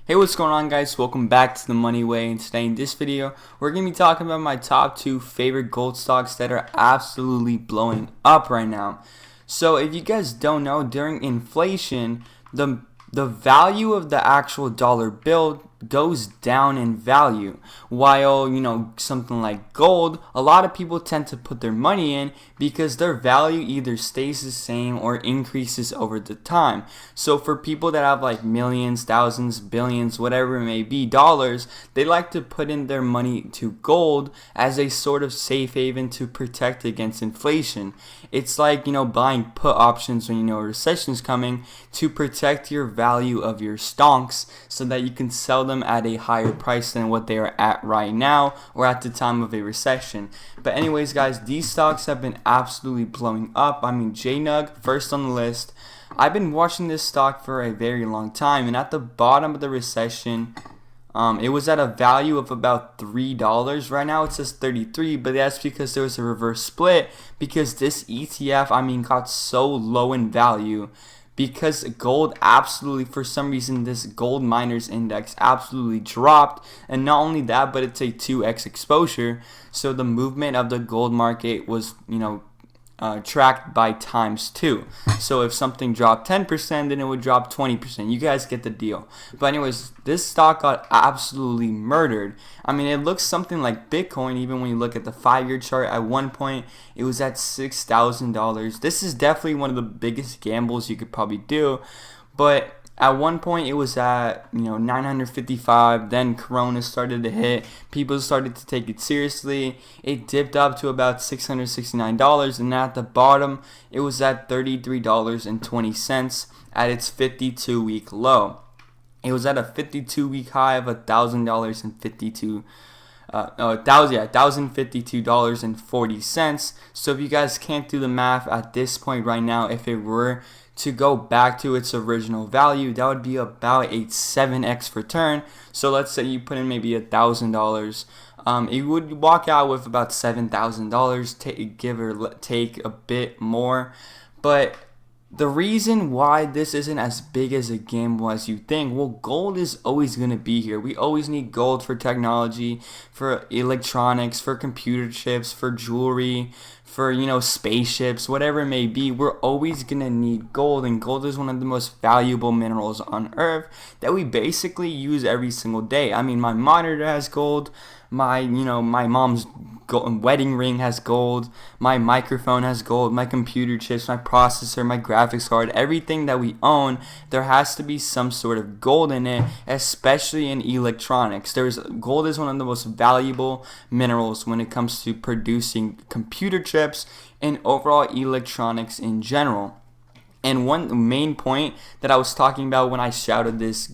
Hey, what's going on, guys? Welcome back to the Money Way, and today in this video we're going to be talking about my top 2 favorite gold stocks that are absolutely blowing up right now. So if you guys don't know, during inflation, the value of the actual dollar bill goes down in value, while something like gold, a lot of people tend to put their money in because their value either stays the same or increases over the time. So for people that have like millions, thousands, billions, whatever it may be, dollars, they like to put in their money to gold as a sort of safe haven to protect against inflation. It's like buying put options when a recession's coming to protect your value of your stocks so that you can sell them at a higher price than what they are at right now or at the time of a recession. But anyways, guys, these stocks have been absolutely blowing up. I mean, JUNG, first on the list. I've been watching this stock for a very long time, and at the bottom of the recession, it was at a value of about $3. Right now it says 33, but that's because there was a reverse split because this ETF, got so low in value because gold absolutely, for some reason, this gold miners index absolutely dropped. And not only that, but it's a 2x exposure. So the movement of the gold market was, tracked by ×2. So if something dropped 10%, then it would drop 20%. You guys get the deal. But anyways, this stock got absolutely murdered. It looks something like Bitcoin, even when you look at the 5-year chart. At one point, it was at $6,000. This is definitely one of the biggest gambles you could probably do. But at one point, it was at 955. Then Corona started to hit. People started to take it seriously. It dipped up to about $669, and at the bottom, it was at $33.20 at its 52-week low. It was at a 52-week high of $1,052.40. So if you guys can't do the math at this point right now, if it were to go back to its original value, that would be about a 7x return. So let's say you put in maybe $1,000, it would walk out with about $7,000, give or take a bit more. But the reason why this isn't as big as a gamble as you think, well, gold is always going to be here. We always need gold for technology, for electronics, for computer chips, for jewelry, for spaceships, whatever it may be. We're always going to need gold, and gold is one of the most valuable minerals on earth that we basically use every single day. My monitor has gold. My mom's wedding ring has gold. My microphone has gold. My computer chips, my processor, my graphics card, everything that we own, there has to be some sort of gold in it, especially in electronics. Gold is one of the most valuable minerals when it comes to producing computer chips and overall electronics in general. And one main point that I was talking about when I shouted this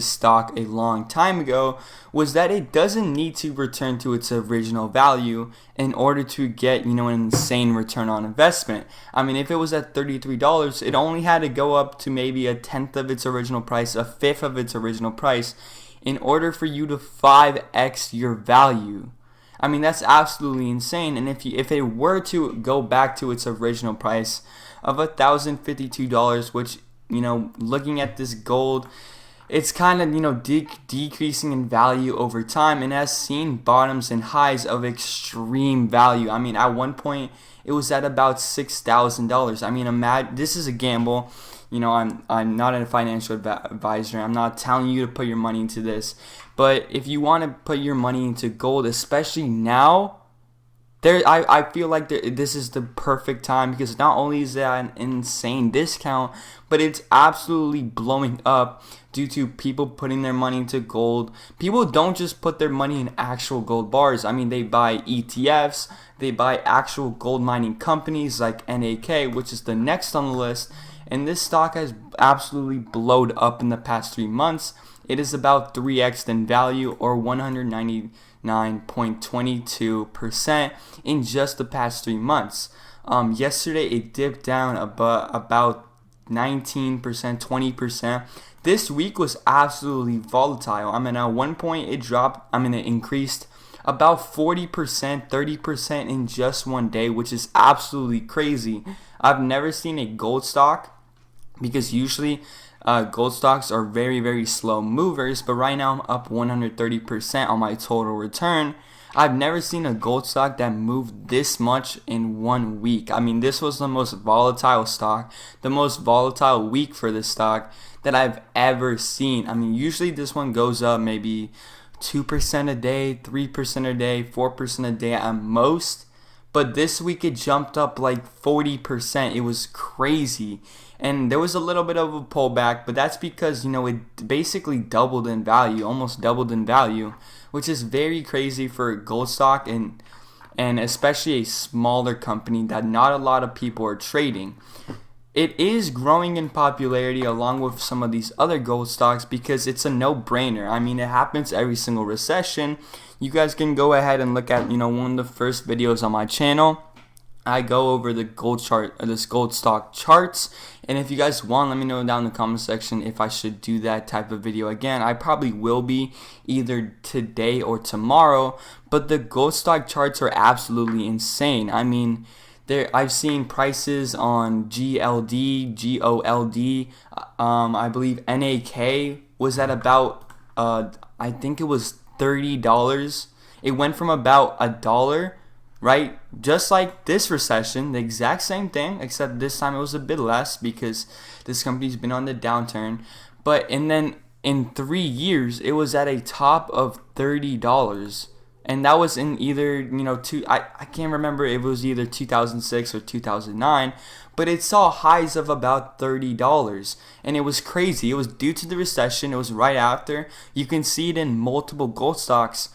stock a long time ago was that it doesn't need to return to its original value in order to get an insane return on investment. If it was at $33, it only had to go up to maybe a tenth of its original price, a fifth of its original price, in order for you to 5x your value. That's absolutely insane. And if it were to go back to its original price of $1,052, which looking at this gold, it's kind of decreasing in value over time and has seen bottoms and highs of extreme value. At one point it was at about $6,000. This is a gamble. I'm not a financial advisor. I'm not telling you to put your money into this. But if you want to put your money into gold, especially now, I feel like this is the perfect time, because not only is that an insane discount, but it's absolutely blowing up due to people putting their money into gold. People don't just put their money in actual gold bars. They buy ETFs. They buy actual gold mining companies like NAK, which is the next on the list. And this stock has absolutely blowed up in the past 3 months. It is about 3x in value, or 199.22% in just the past 3 months. Yesterday it dipped down about 19%, 20%. This week was absolutely volatile. At one point it dropped, it increased about 40%, 30% in just one day, which is absolutely crazy. I've never seen a gold stock, because usually gold stocks are very slow movers, but right now I'm up 130% on my total return. I've never seen a gold stock that moved this much in 1 week. I mean, this was the most volatile stock, the most volatile week for this stock that I've ever seen. I mean, usually this one goes up maybe 2% a day, 3% a day, 4% a day at most. But this week it jumped up like 40%. It was crazy. And there was a little bit of a pullback, but that's because, it basically doubled in value, almost doubled in value, which is very crazy for a gold stock and especially a smaller company that not a lot of people are trading. It is growing in popularity along with some of these other gold stocks because it's a no-brainer. I mean, it happens every single recession. You guys can go ahead and look at, one of the first videos on my channel. I go over the gold stock charts, and if you guys want, let me know down in the comment section if I should do that type of video again. I probably will be either today or tomorrow, but the gold stock charts are absolutely insane. I mean, I've seen prices on GLD, GOLD, I believe NAK was at about, I think it was $30. It went from about $1, right? Just like this recession, the exact same thing, except this time it was a bit less because this company's been on the downturn. And then in 3 years, it was at a top of $30. And that was in either, I can't remember if it was either 2006 or 2009, but it saw highs of about $30. And it was crazy. It was due to the recession. It was right after. You can see it in multiple gold stocks.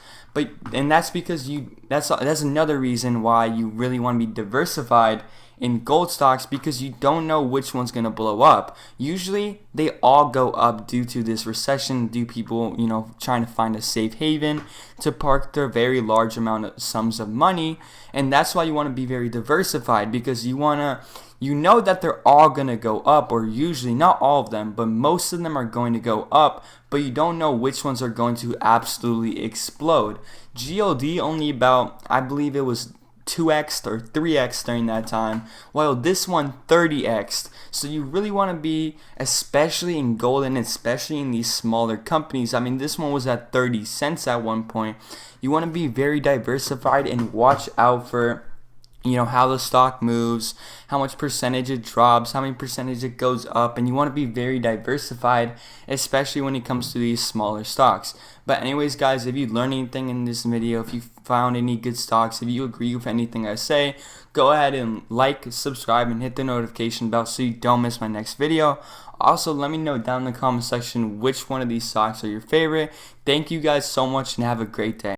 And that's because that's another reason why you really want to be diversified in gold stocks, because you don't know which one's going to blow up. Usually they all go up due to this recession, due people, trying to find a safe haven to park their very large amount of sums of money. And that's why you want to be very diversified, because you know that they're all going to go up, or usually not all of them, but most of them are going to go up, but you don't know which ones are going to absolutely explode. GLD only about, I believe it was 2x or 3x during that time, while this one 30x. So you really want to be, especially in gold and especially in these smaller companies. I mean, this one was at 30 cents at one point. You want to be very diversified and watch out for how the stock moves, how much percentage it drops, how many percentage it goes up, and you want to be very diversified, especially when it comes to these smaller stocks. But anyways, guys, if you learned anything in this video, if you found any good stocks, if you agree with anything I say, go ahead and like, subscribe, and hit the notification bell so you don't miss my next video. Also, let me know down in the comment section which one of these stocks are your favorite. Thank you guys so much and have a great day.